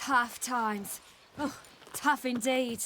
Tough times. Oh, tough indeed.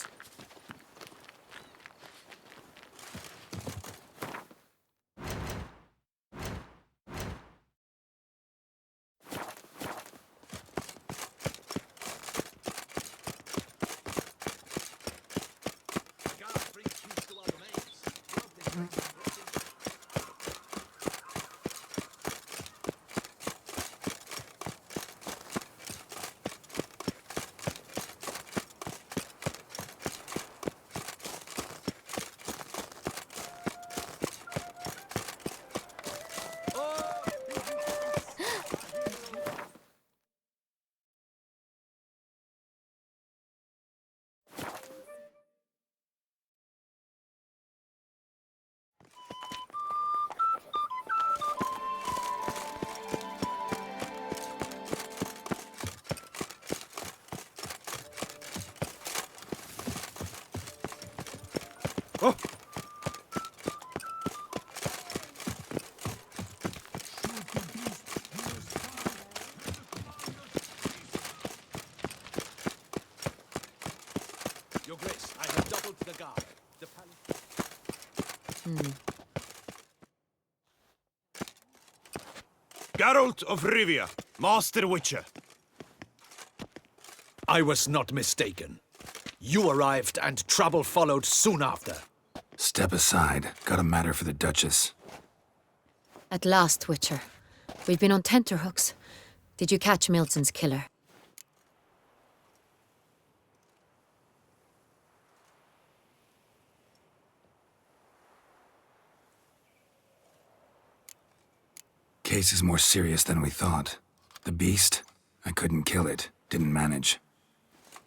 Oh. Your Grace, I have doubled the guard. The Geralt of Rivia, Master Witcher. I was not mistaken. You arrived and trouble followed soon after. Step aside. Got a matter for the Duchess. At last, Witcher. We've been on tenterhooks. Did you catch Milton's killer? Case is more serious than we thought. The beast? I couldn't kill it. Didn't manage.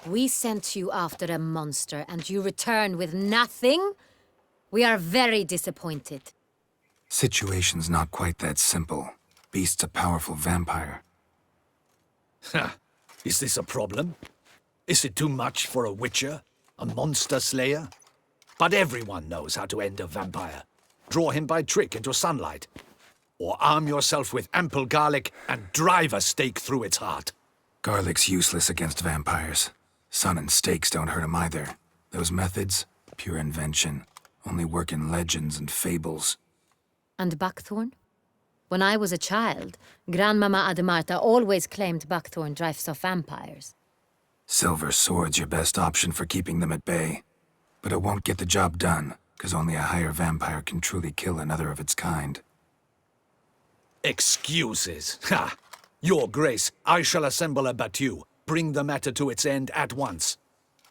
We sent you after a monster, and you return with nothing? We are very disappointed. Situation's not quite that simple. Beast's a powerful vampire. Ha! Is this a problem? Is it too much for a Witcher? A monster slayer? But everyone knows how to end a vampire. Draw him by trick into sunlight. Or arm yourself with ample garlic and drive a stake through its heart. Garlic's useless against vampires. Sun and stakes don't hurt him either. Those methods, pure invention. Only work in legends and fables. And buckthorn? When I was a child, Grandmama Ademarta always claimed buckthorn drives off vampires. Silver sword's your best option for keeping them at bay. But it won't get the job done, because only a higher vampire can truly kill another of its kind. Excuses. Ha! Your Grace, I shall assemble a battue. Bring the matter to its end at once.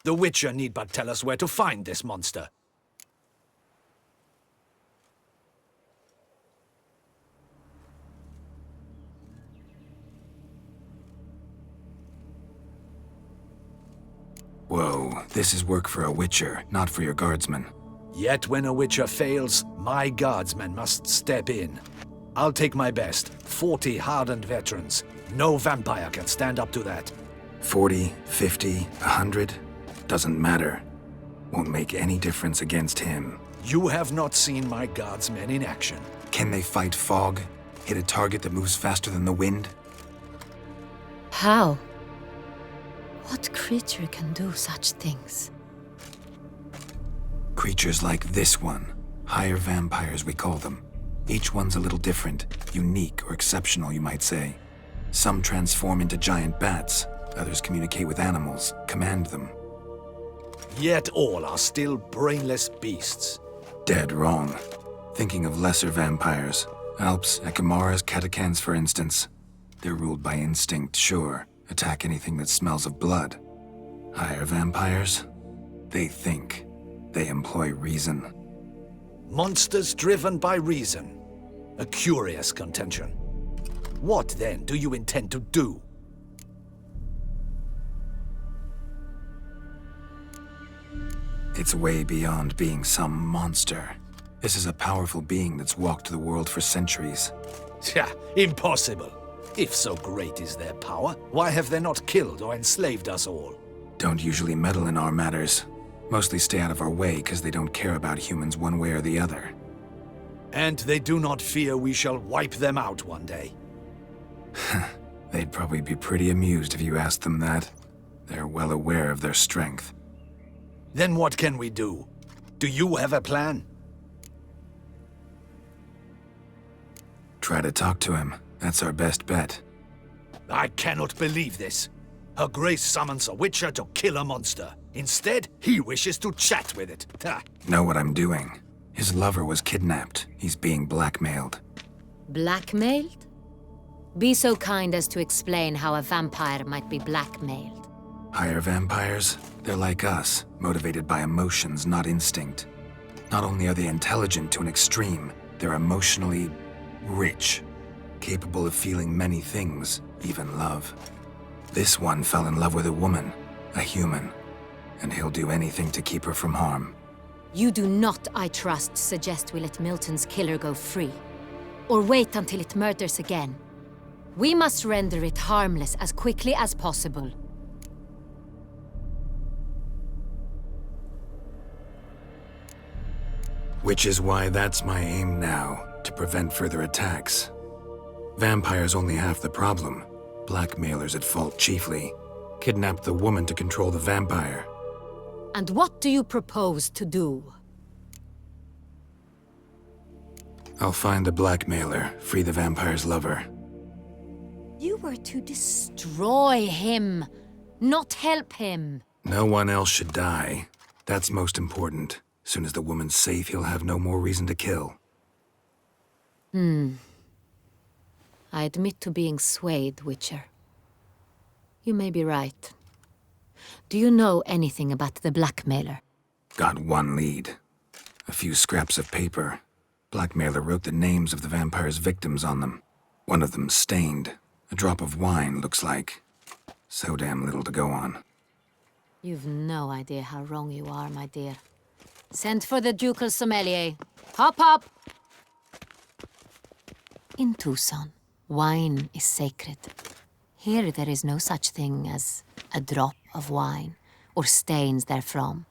The Witcher need but tell us where to find this monster. Whoa, this is work for a Witcher, not for your guardsmen. Yet when a Witcher fails, my guardsmen must step in. I'll take my best. 40 hardened veterans. No vampire can stand up to that. 40, 50, 100? Doesn't matter. Won't make any difference against him. You have not seen my guardsmen in action. Can they fight fog? Hit a target that moves faster than the wind? How? What creature can do such things? Creatures like this one. Higher vampires, we call them. Each one's a little different. Unique or exceptional, you might say. Some transform into giant bats. Others communicate with animals, command them. Yet all are still brainless beasts. Dead wrong. Thinking of lesser vampires. Alps, Ekamaras, Catacans, for instance. They're ruled by instinct, sure. Attack anything that smells of blood. Higher vampires? They think. They employ reason. Monsters driven by reason. A curious contention. What, then, do you intend to do? It's way beyond being some monster. This is a powerful being that's walked the world for centuries. Yeah, impossible. If so great is their power, why have they not killed or enslaved us all? Don't usually meddle in our matters. Mostly stay out of our way because they don't care about humans one way or the other. And they do not fear we shall wipe them out one day. They'd probably be pretty amused if you asked them that. They're well aware of their strength. Then what can we do? Do you have a plan? Try to talk to him. That's our best bet. I cannot believe this. Her Grace summons a Witcher to kill a monster. Instead, he wishes to chat with it. Ha. Know what I'm doing. His lover was kidnapped. He's being blackmailed. Blackmailed? Be so kind as to explain how a vampire might be blackmailed. Higher vampires? They're like us, motivated by emotions, not instinct. Not only are they intelligent to an extreme, they're emotionally rich, capable of feeling many things, even love. This one fell in love with a woman, a human, and he'll do anything to keep her from harm. You do not, I trust, suggest we let Milton's killer go free. Or wait until it murders again. We must render it harmless as quickly as possible. Which is why that's my aim now, to prevent further attacks. Vampires only half the problem. Blackmailers at fault chiefly. Kidnapped the woman to control the vampire. And what do you propose to do? I'll find the blackmailer, free the vampire's lover. You were to destroy him, not help him. No one else should die. That's most important. Soon as the woman's safe, he'll have no more reason to kill. I admit to being swayed, Witcher. You may be right. Do you know anything about the blackmailer? Got one lead. A few scraps of paper. Blackmailer wrote the names of the vampire's victims on them. One of them stained. A drop of wine, looks like. So damn little to go on. You've no idea how wrong you are, my dear. Send for the ducal sommelier. Hop, hop! In Tucson, wine is sacred. Here there is no such thing as a drop of wine, or stains therefrom.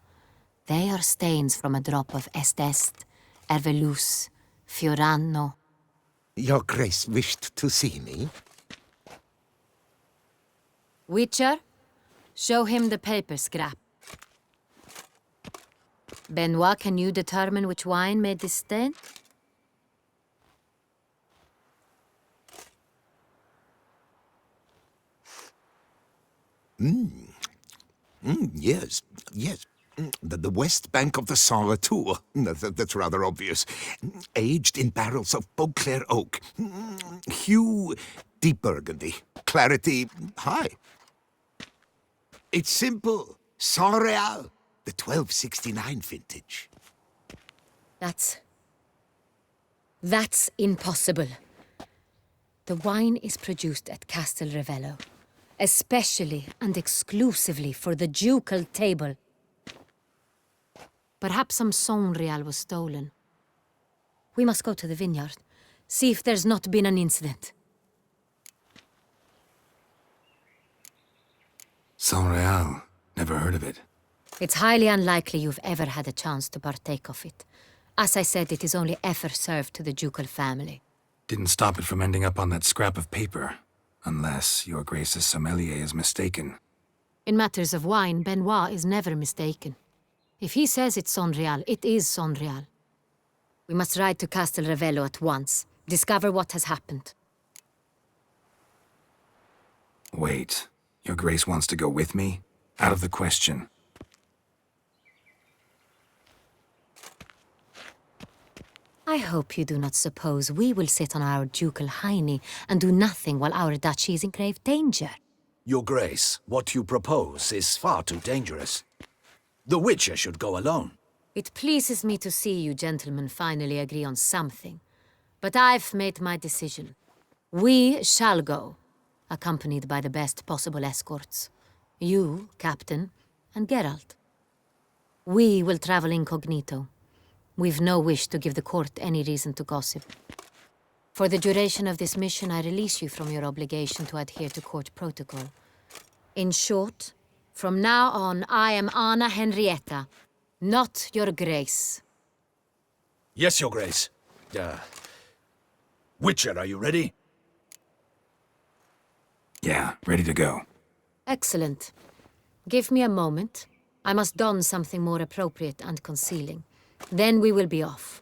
They are stains from a drop of Est, Ervelus, Fiorano. Your Grace wished to see me? Witcher, show him the paper scrap. Benoit, can you determine which wine made this stain? Yes, yes. The west bank of the Saint Retour. That's rather obvious. Aged in barrels of Beauclair oak. Hue, deep burgundy. Clarity, high. It's simple. Saint Real, the 1269 vintage. That's impossible. The wine is produced at Castel Ravello, especially and exclusively for the ducal table. Perhaps some Saint Real was stolen. We must go to the vineyard, see if there's not been an incident. Saint Real. Never heard of it. It's highly unlikely you've ever had a chance to partake of it. As I said, it is only ever served to the ducal family. Didn't stop it from ending up on that scrap of paper. Unless your Grace's sommelier is mistaken. In matters of wine, Benoit is never mistaken. If he says it's Saint Real, it is Saint Real. We must ride to Castel Ravello at once, discover what has happened. Wait, your Grace wants to go with me? Out of the question. I hope you do not suppose we will sit on our ducal hiney and do nothing while our duchy is in grave danger. Your Grace, what you propose is far too dangerous. The Witcher should go alone. It pleases me to see you gentlemen finally agree on something. But I've made my decision. We shall go, accompanied by the best possible escorts. You, Captain, and Geralt. We will travel incognito. We've no wish to give the court any reason to gossip. For the duration of this mission, I release you from your obligation to adhere to court protocol. In short, from now on, I am Anna Henrietta, not your Grace. Yes, Your Grace. Witcher, are you ready? Yeah, ready to go. Excellent. Give me a moment. I must don something more appropriate and concealing. Then we will be off.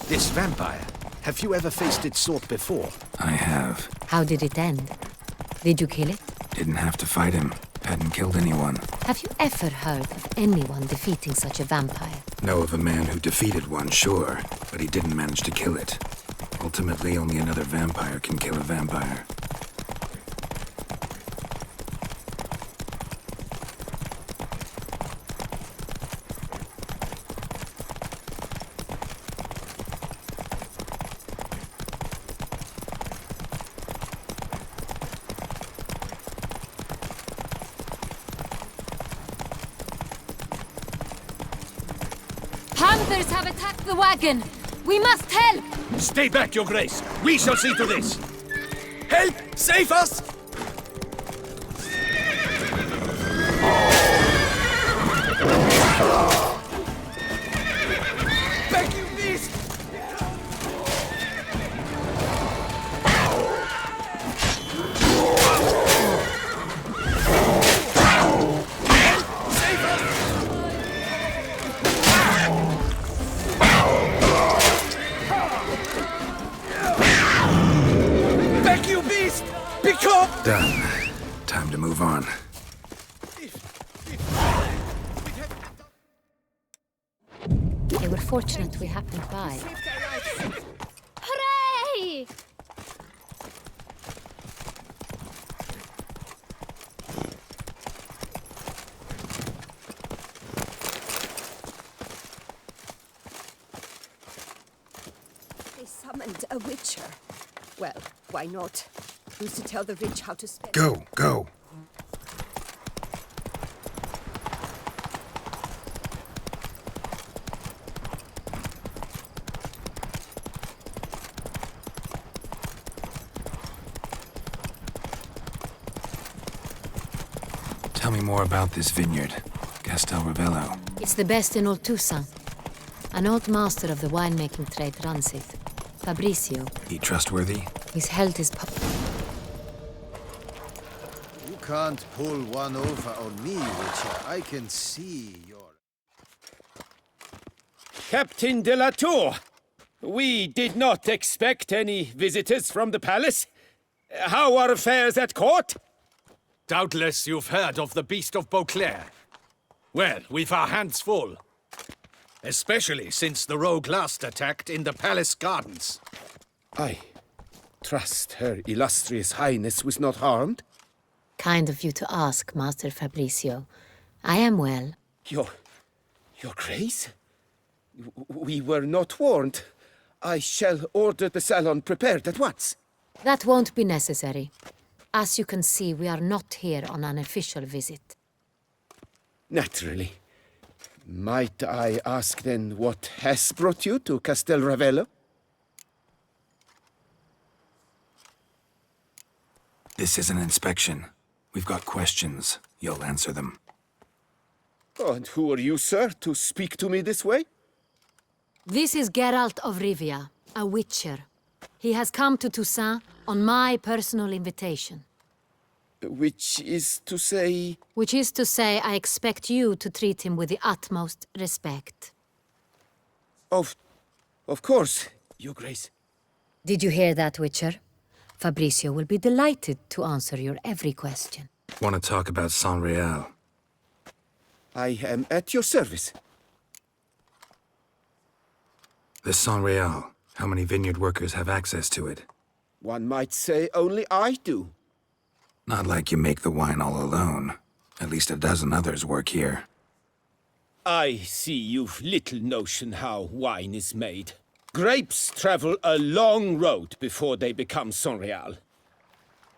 This vampire, have you ever faced its sort before? I have. How did it end? Did you kill it? Didn't have to fight him. Hadn't killed anyone. Have you ever heard of anyone defeating such a vampire? Know of a man who defeated one, sure, but he didn't manage to kill it. Ultimately, only another vampire can kill a vampire. Panthers have attacked the wagon! We must help! Stay back, Your Grace. We shall see to this. Help! Save us! Beg you, please! Done. Time to move on. They were fortunate we happened by. Hooray! They summoned a witcher. Well, why not? Who's to tell the rich how to spend? Go, go. Tell me more about this vineyard, Castel Ravello. It's the best in all Toussaint. An old master of the winemaking trade runs it. Fabrizio. He trustworthy? He's held his You can't pull one over on me, Witcher. I can see your... Captain de la Tour, we did not expect any visitors from the palace. How are affairs at court? Doubtless you've heard of the Beast of Beauclair. Well, we've our hands full. Especially since the rogue last attacked in the palace gardens. I trust Her Illustrious Highness was not harmed. Kind of you to ask, Master Fabrizio. I am well. Your Grace? We were not warned. I shall order the salon prepared at once. That won't be necessary. As you can see, we are not here on an official visit. Naturally. Might I ask then what has brought you to Castel Ravello? This is an inspection. We've got questions. You'll answer them. Oh, and who are you, sir, to speak to me this way? This is Geralt of Rivia, a witcher. He has come to Toussaint on my personal invitation. Which is to say... Which is to say, I expect you to treat him with the utmost respect. Of course, Your Grace. Did you hear that, Witcher? Fabrizio will be delighted to answer your every question. Want to talk about San Real? I am at your service. The San Real. How many vineyard workers have access to it? One might say only I do. Not like you make the wine all alone. At least a dozen others work here. I see you've little notion how wine is made. Grapes travel a long road before they become Sonreal.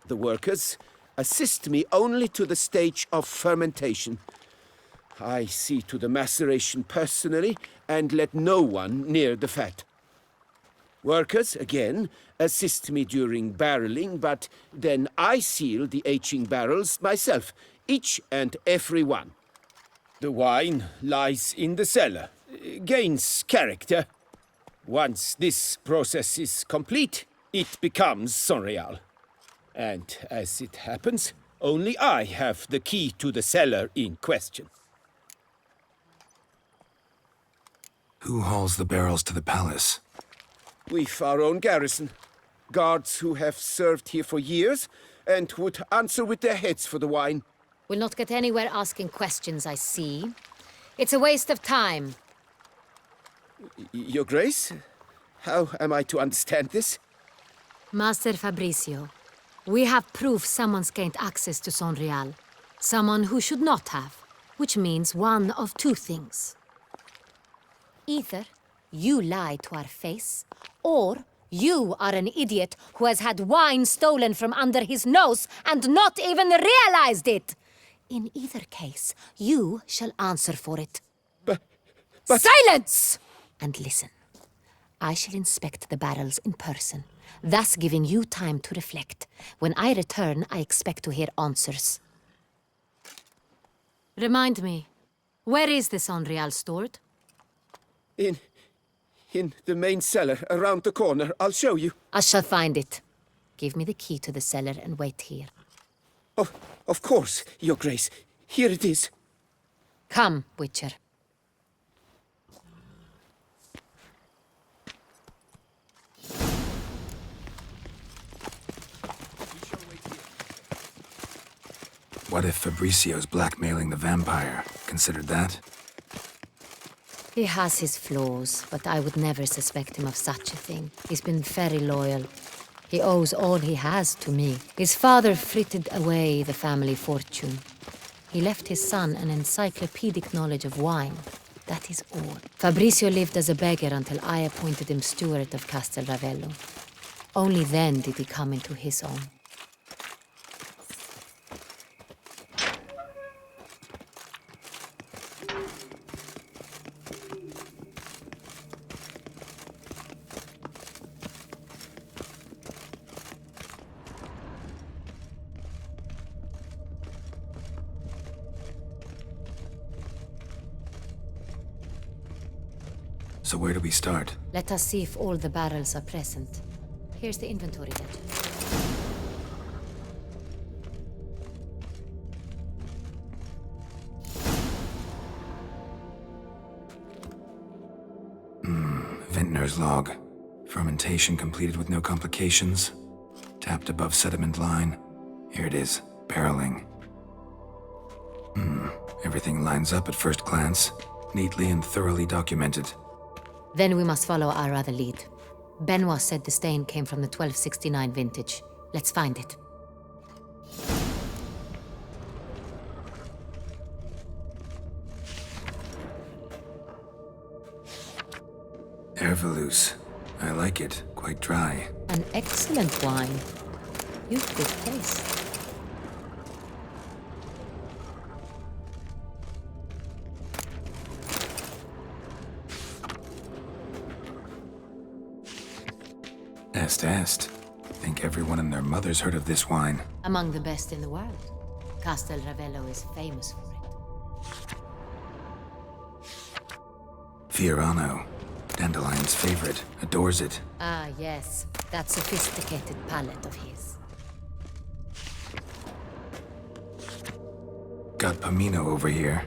The workers assist me only to the stage of fermentation. I see to the maceration personally and let no one near the fat. Workers, again, assist me during barreling, but then I seal the aging barrels myself, each and every one. The wine lies in the cellar, gains character. Once this process is complete, it becomes Sonreal. And as it happens, only I have the key to the cellar in question. Who hauls the barrels to the palace? We've our own garrison. Guards who have served here for years and would answer with their heads for the wine. We'll not get anywhere asking questions, I see. It's a waste of time. Your Grace? How am I to understand this? Master Fabricio, we have proof someone's gained access to Sonreal. Someone who should not have, which means one of two things. Either you lie to our face, or you are an idiot who has had wine stolen from under his nose and not even realized it. In either case, you shall answer for it. But... Silence! And listen. I shall inspect the barrels in person, thus giving you time to reflect. When I return, I expect to hear answers. Remind me, where is the Sonreal stored? In the main cellar, around the corner. I'll show you. I shall find it. Give me the key to the cellar and wait here. Oh, of course, Your Grace. Here it is. Come, Witcher. What if Fabricio's blackmailing the vampire? Considered that? He has his flaws, but I would never suspect him of such a thing. He's been very loyal. He owes all he has to me. His father frittered away the family fortune. He left his son an encyclopedic knowledge of wine. That is all. Fabricio lived as a beggar until I appointed him steward of Castel Ravello. Only then did he come into his own. So where do we start? Let us see if all the barrels are present. Here's the inventory ledger. Vintner's log. Fermentation completed with no complications. Tapped above sediment line. Here it is. Barreling. Everything lines up at first glance. Neatly and thoroughly documented. Then we must follow our other lead. Benoit said the stain came from the 1269 vintage. Let's find it. Ervelous. I like it. Quite dry. An excellent wine. You've good taste. Est. Think everyone and their mother's heard of this wine. Among the best in the world. Castel Ravello is famous for it. Fiorano. Dandelion's favorite. Adores it. Ah, yes. That sophisticated palate of his. Got Pomino over here.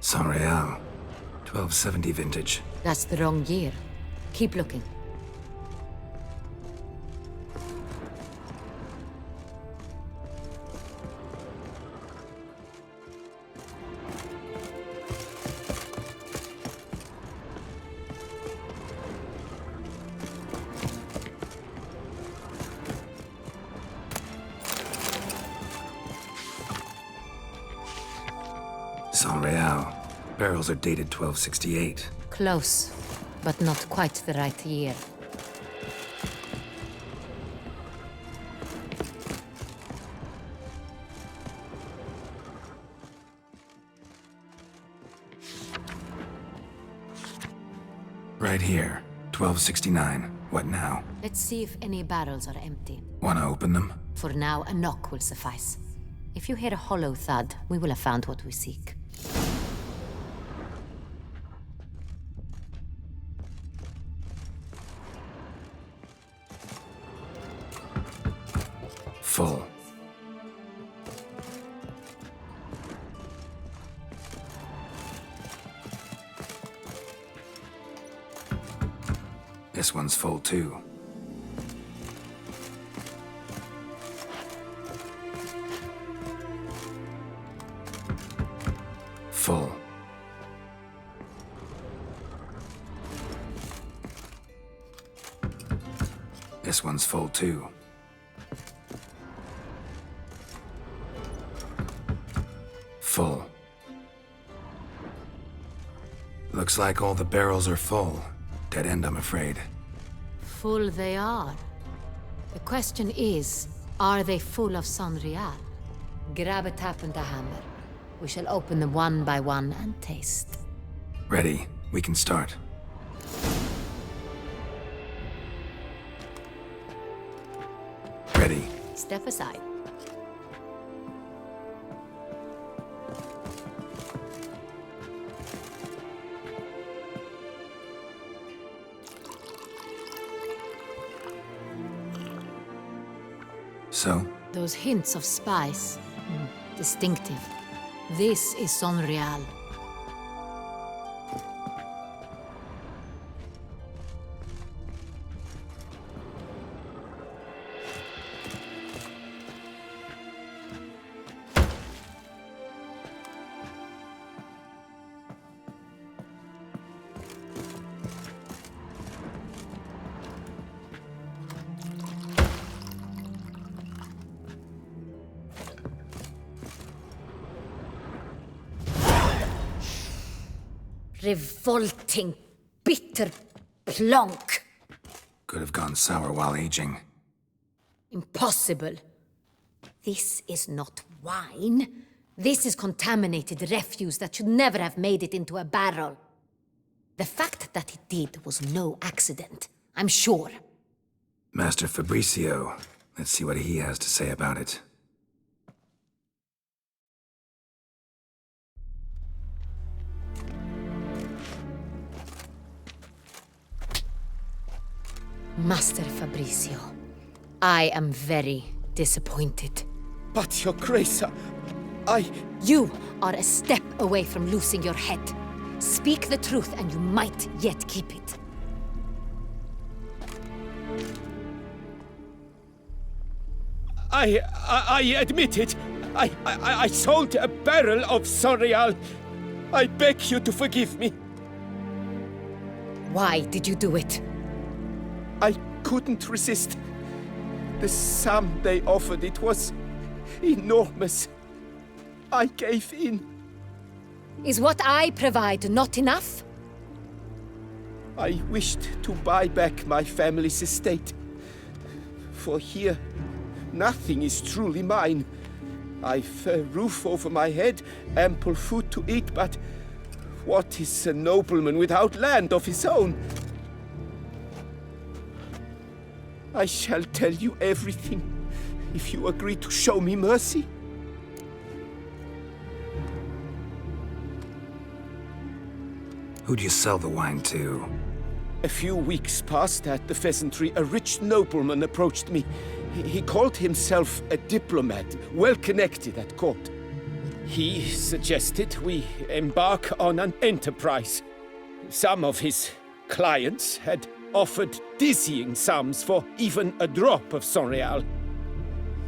Sanreal. 1270 vintage. That's the wrong year. Keep looking. Sanreal. Barrels are dated 1268. Close, but not quite the right year. Right here. 1269. What now? Let's see if any barrels are empty. Wanna open them? For now, a knock will suffice. If you hear a hollow thud, we will have found what we seek. Full. This one's full too. Full. This one's full too. Full. Looks like all the barrels are full. Dead end, I'm afraid. Full they are. The question is, are they full of Sanreal? Grab a tap and a hammer. We shall open them one by one and taste. Ready. We can start. Ready. Step aside. So? Those hints of spice. Distinctive. This is Sanreal. Revolting, bitter plonk. Could have gone sour while aging. Impossible. This is not wine. This is contaminated refuse that should never have made it into a barrel. The fact that it did was no accident, I'm sure. Master Fabricio. Let's see what he has to say about it. Master Fabricio, I am very disappointed. But, Your Grace, I... You are a step away from losing your head. Speak the truth and you might yet keep it. I admit it. I sold a barrel of Sanreal. I beg you to forgive me. Why did you do it? I couldn't resist. The sum they offered, it was enormous. I gave in. Is what I provide not enough? I wished to buy back my family's estate. For here, nothing is truly mine. I've a roof over my head, ample food to eat, but what is a nobleman without land of his own? I shall tell you everything if you agree to show me mercy. Who'd you sell the wine to? A few weeks past at the pheasantry, a rich nobleman approached me. He called himself a diplomat, well connected at court. He suggested we embark on an enterprise. Some of his clients had offered dizzying sums for even a drop of Sonreal.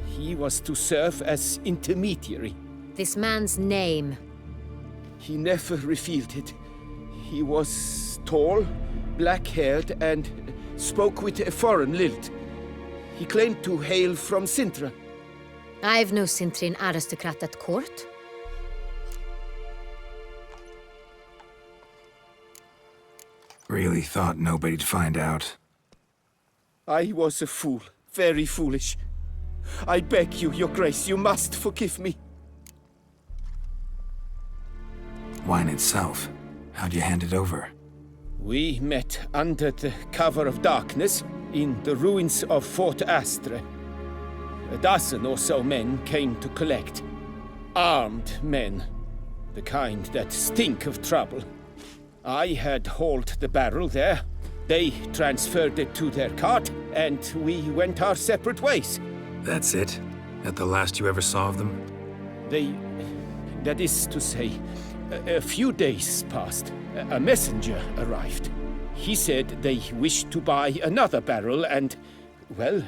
He was to serve as intermediary. This man's name. He never revealed it. He was tall, black-haired, and spoke with a foreign lilt. He claimed to hail from Sintra. I've no Sintrin aristocrat at court. Really thought nobody'd find out. I was a fool, very foolish. I beg you, Your Grace, you must forgive me. Wine itself, how'd you hand it over? We met under the cover of darkness in the ruins of Fort Astre. A dozen or so men came to collect. Armed men. The kind that stink of trouble. I had hauled the barrel there. They transferred it to their cart, and we went our separate ways. That's it? That the last you ever saw of them? That is to say, a few days passed. A messenger arrived. He said they wished to buy another barrel and, well,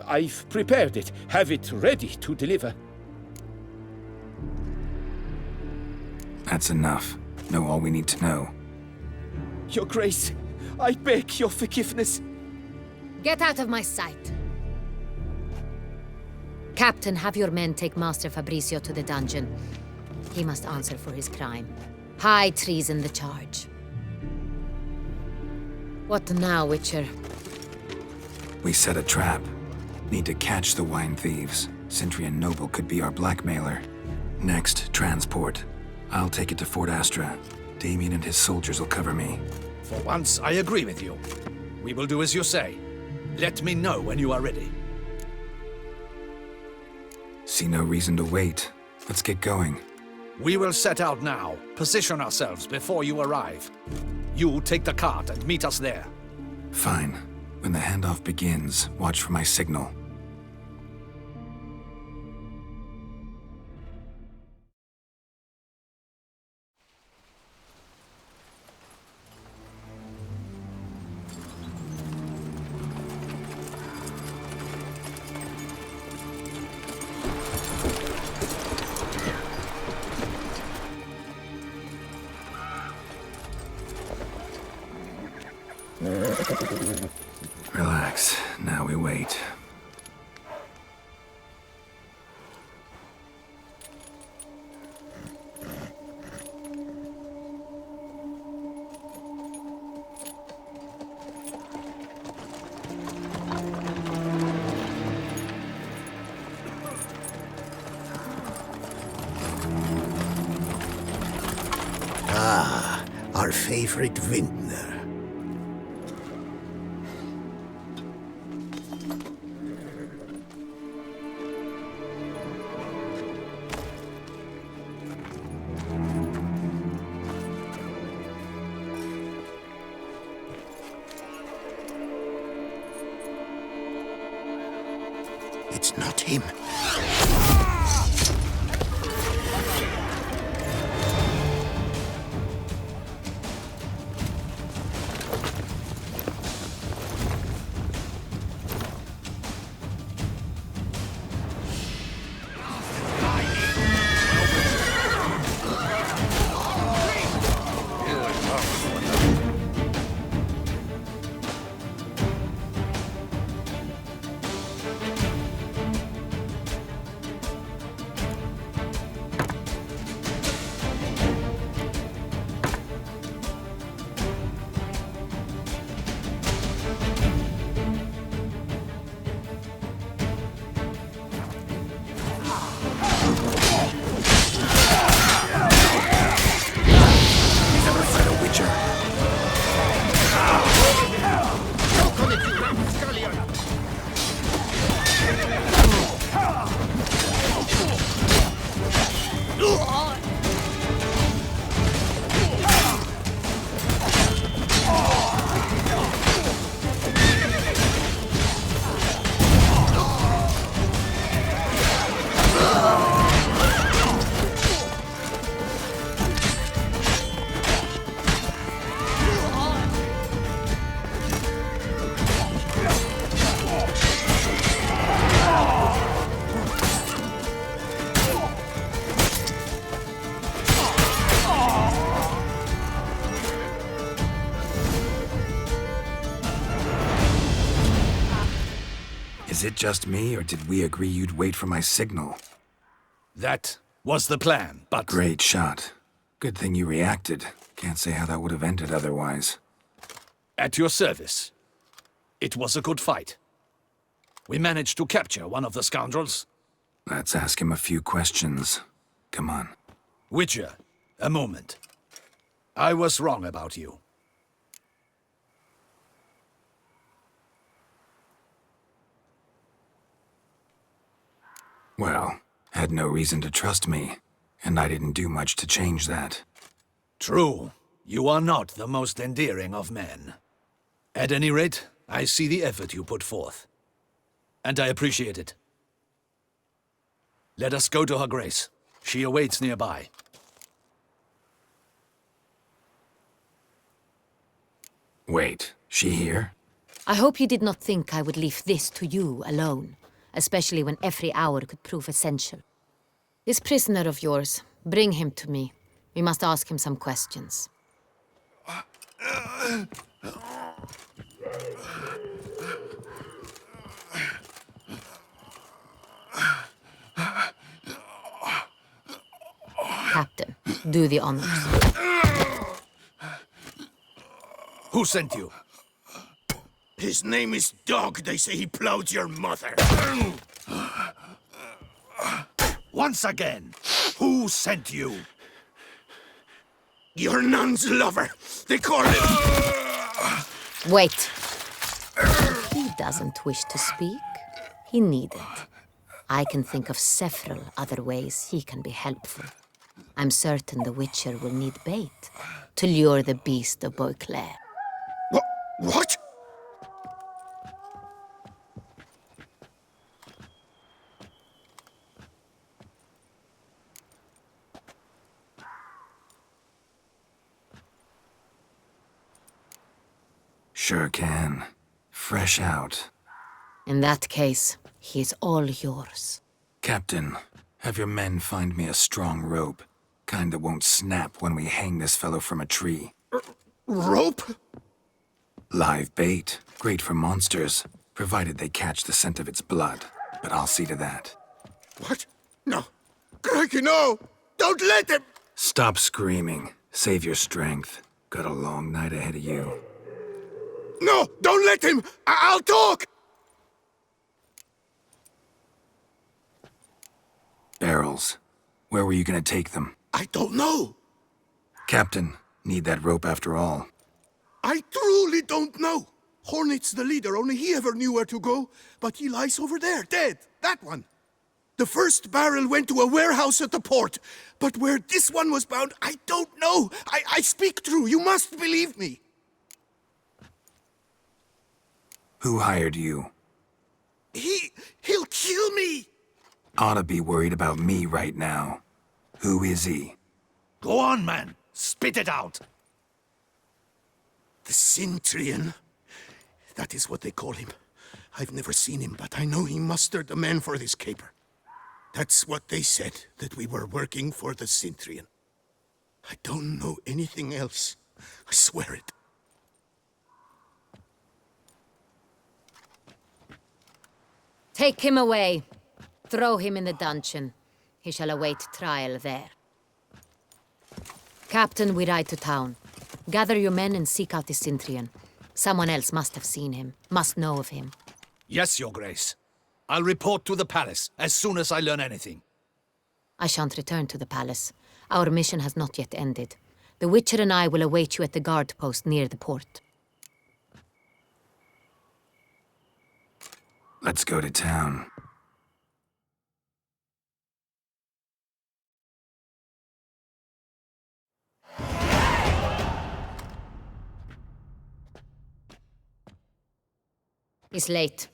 I've prepared it. Have it ready to deliver. That's enough. Know all we need to know. Your Grace, I beg your forgiveness. Get out of my sight. Captain, have your men take Master Fabrizio to the dungeon. He must answer for his crime. High treason the charge. What now, Witcher? We set a trap. Need to catch the wine thieves. Centrian Noble could be our blackmailer. Next, transport. I'll take it to Fort Astra. Damien and his soldiers will cover me. For once, I agree with you. We will do as you say. Let me know when you are ready. See no reason to wait. Let's get going. We will set out now. Position ourselves before you arrive. You take the cart and meet us there. Fine. When the handoff begins, watch for my signal. Relax. Now we wait. Ah, our favorite vintner. It's not him. Is it just me, or did we agree you'd wait for my signal? That was the plan, but... Great shot. Good thing you reacted. Can't say how that would have ended otherwise. At your service. It was a good fight. We managed to capture one of the scoundrels. Let's ask him a few questions. Come on. Witcher, a moment. I was wrong about you. Well, had no reason to trust me, and I didn't do much to change that. True. You are not the most endearing of men. At any rate, I see the effort you put forth. And I appreciate it. Let us go to her grace. She awaits nearby. Wait, she here? I hope you did not think I would leave this to you alone, especially when every hour could prove essential. This prisoner of yours, bring him to me. We must ask him some questions. Captain, do the honors. Who sent you? His name is Dog. They say he plowed your mother. Once again, who sent you? Your nun's lover. They call him... Wait. If he doesn't wish to speak, he needn't. I can think of several other ways he can be helpful. I'm certain the Witcher will need bait to lure the beast of Beauclair. What? Sure can. Fresh out. In that case, he is all yours. Captain, have your men find me a strong rope. Kind that won't snap when we hang this fellow from a tree. Rope? Live bait. Great for monsters, provided they catch the scent of its blood. But I'll see to that. What? No. Crikey, no! Don't let him! Stop screaming. Save your strength. Got a long night ahead of you. No! Don't let him! I'll talk! Barrels. Where were you gonna take them? I don't know. Captain, need that rope after all. I truly don't know. Hornet's the leader, only he ever knew where to go. But he lies over there, dead. That one. The first barrel went to a warehouse at the port. But where this one was bound, I don't know. I speak true. You must believe me. Who hired you? He'll kill me. Ought to be worried about me right now. Who is he? Go on, man. Spit it out. The Cintrian. That is what they call him. I've never seen him, but I know he mustered the men for this caper. That's what they said, that we were working for the Cintrian. I don't know anything else. I swear it. Take him away. Throw him in the dungeon. He shall await trial there. Captain, we ride to town. Gather your men and seek out the Cintrian. Someone else must have seen him, must know of him. Yes, Your Grace. I'll report to the palace as soon as I learn anything. I shan't return to the palace. Our mission has not yet ended. The Witcher and I will await you at the guard post near the port. Let's go to town. He's late.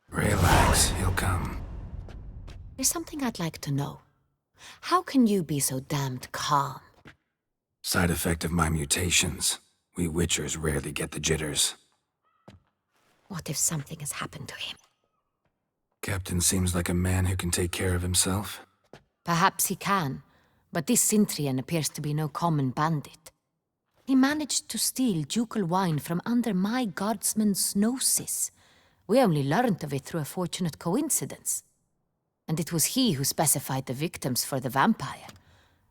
Relax, he'll come. There's something I'd like to know. How can you be so damned calm? Side effect of my mutations. We Witchers rarely get the jitters. What if something has happened to him? Captain seems like a man who can take care of himself. Perhaps he can, but this Cintrian appears to be no common bandit. He managed to steal ducal wine from under my guardsman's noses. We only learned of it through a fortunate coincidence. And it was he who specified the victims for the vampire.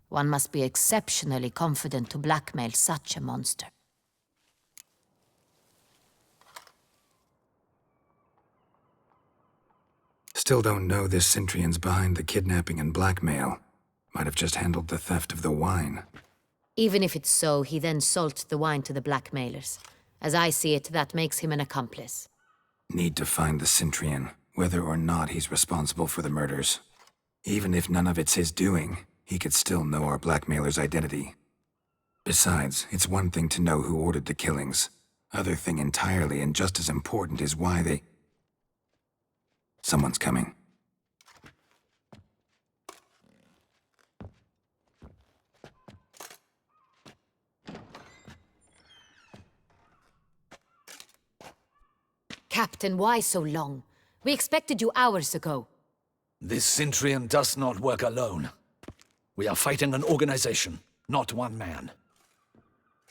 One must be exceptionally confident to blackmail such a monster. Still don't know this Centrion's behind the kidnapping and blackmail. Might have just handled the theft of the wine. Even if it's so, he then sold the wine to the blackmailers. As I see it, that makes him an accomplice. Need to find the Centrion, whether or not he's responsible for the murders. Even if none of it's his doing, he could still know our blackmailer's identity. Besides, it's one thing to know who ordered the killings. Other thing entirely, and just as important, is why they... Someone's coming. Captain, why so long? We expected you hours ago. This Centrion does not work alone. We are fighting an organization, not one man.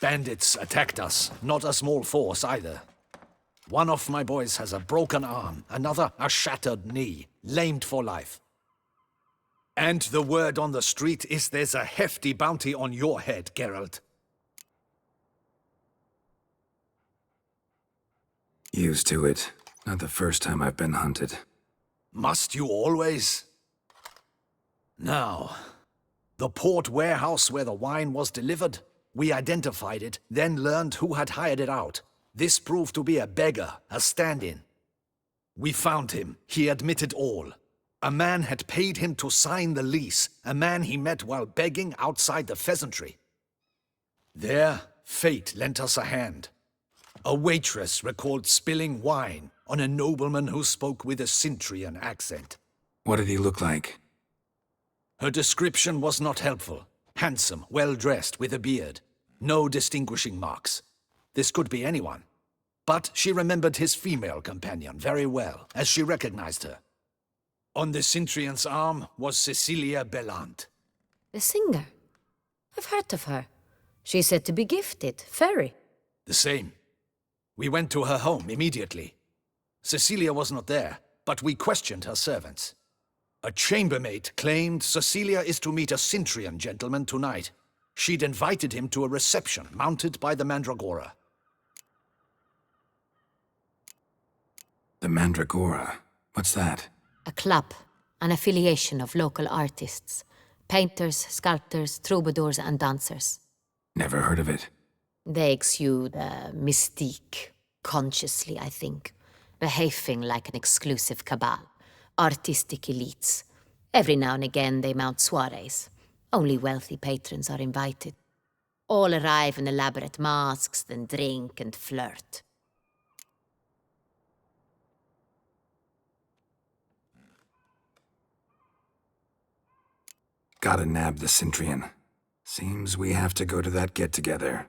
Bandits attacked us, not a small force either. One of my boys has a broken arm, another a shattered knee, lamed for life. And the word on the street is there's a hefty bounty on your head, Geralt. Used to it. Not the first time I've been hunted. Must you always? Now, the port warehouse where the wine was delivered, we identified it, then learned who had hired it out. This proved to be a beggar, a stand-in. We found him. He admitted all. A man had paid him to sign the lease, a man he met while begging outside the pheasantry. There, fate lent us a hand. A waitress recalled spilling wine on a nobleman who spoke with a Centrion accent. What did he look like? Her description was not helpful. Handsome, well-dressed, with a beard. No distinguishing marks. This could be anyone. But she remembered his female companion very well, as she recognized her. On the Centrion's arm was Cecilia Bellant. The singer? I've heard of her. She's said to be gifted, fairy. The same. We went to her home immediately. Cecilia was not there, but we questioned her servants. A chambermaid claimed Cecilia is to meet a Centrion gentleman tonight. She'd invited him to a reception mounted by the Mandragora. The Mandragora? What's that? A club, an affiliation of local artists. Painters, sculptors, troubadours and dancers. Never heard of it. They exude a mystique, consciously, I think. Behaving like an exclusive cabal. Artistic elites. Every now and again they mount soirees. Only wealthy patrons are invited. All arrive in elaborate masks, then drink and flirt. Gotta nab the Centrion. Seems we have to go to that get-together.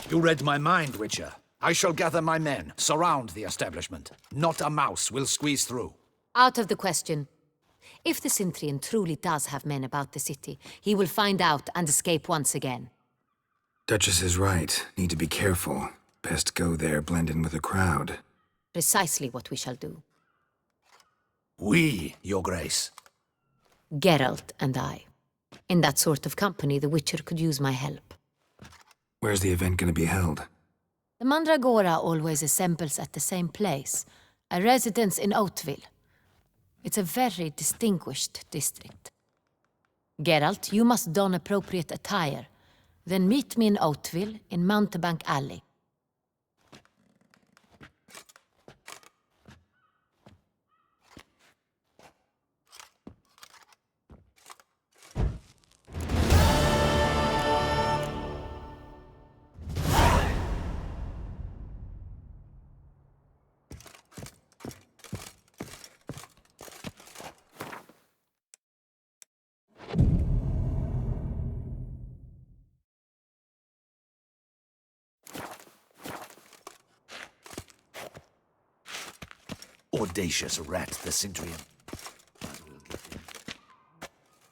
You read my mind, Witcher. I shall gather my men, surround the establishment. Not a mouse will squeeze through. Out of the question. If the Centrion truly does have men about the city, he will find out and escape once again. Duchess is right. Need to be careful. Best go there, blend in with the crowd. Precisely what we shall do. We, Your Grace. Geralt and I. In that sort of company, the Witcher could use my help. Where's the event gonna be held? The Mandragora always assembles at the same place, a residence in Oatville. It's a very distinguished district. Geralt, you must don appropriate attire. Then meet me in Oatville, in Mountebank Alley. Audacious rat, the Centrion.